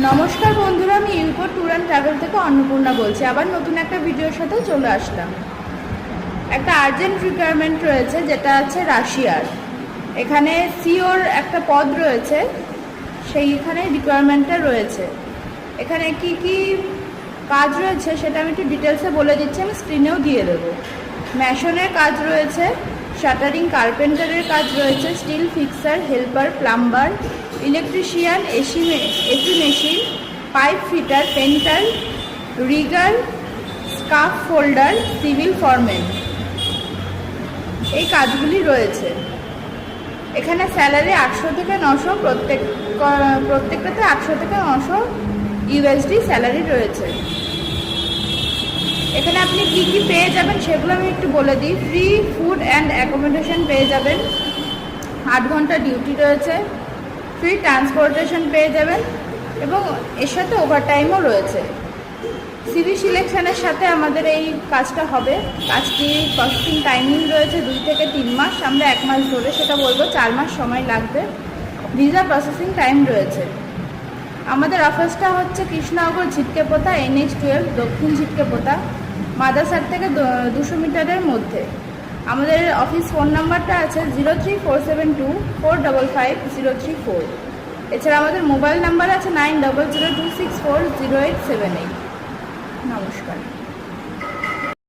নমস্কার বন্ধুরা, আমি ইউকো ট্যুর অ্যান্ড ট্রাভেল থেকে অন্নপূর্ণা বলছি। আবার নতুন একটা ভিডিওর সাথে চলে আসলাম। একটা আর্জেন্ট রিকোয়ারমেন্ট রয়েছে, যেটা আছে রাশিয়ার। এখানে সিওর একটা পদ রয়েছে, সেইখানে রিকোয়ারমেন্টটা রয়েছে। এখানে কি কি কাজ রয়েছে সেটা আমি একটু ডিটেলসে বলে দিচ্ছি, আমি স্ক্রিনেও দিয়ে দেবো। ম্যাশনের কাজ রয়েছে, শাটারিং কার্পেন্টারের কাজ রয়েছে, steel fixer, helper, plumber, electrician, AC machine, pipe fitter, painter, rigger, scaffolder, civil foreman, এই কাজগুলি রয়েছে। এখানে স্যালারি 800 থেকে 900, প্রত্যেকটাতে 800 থেকে 900 ইউএসডি স্যালারি রয়েছে। এখানে আপনি কি কি পেয়ে যাবেন সেগুলো আমি একটু বলে দিই। ফ্রি ফুড অ্যান্ড অ্যাকোমোডেশন পেয়ে যাবেন, 8 ঘন্টা ডিউটি রয়েছে, ফ্রি ট্রান্সপোর্টেশন পেয়ে যাবেন এবং এর সাথে ওভারটাইমও রয়েছে। সিভি সিলেকশনের সাথে আমাদের এই কাজটা হবে। কাজটি প্রসেসিং টাইমিং রয়েছে 2 থেকে 3 মাস, আমরা 1 মাস ধরে সেটা বলবো 4 মাস সময় লাগবে। ভিসা প্রসেসিং টাইম রয়েছে। আমাদের অফিসটা হচ্ছে কৃষ্ণনগর ঝিটকেপোতা, NH12 দক্ষিণ ঝিটকেপোতা, মাদারসার থেকে 200 মিটারের মধ্যে। আমাদের অফিস ফোন নাম্বারটা আছে 034724555034। এছাড়া আমাদের মোবাইল নাম্বার আছে 9002640878। নমস্কার।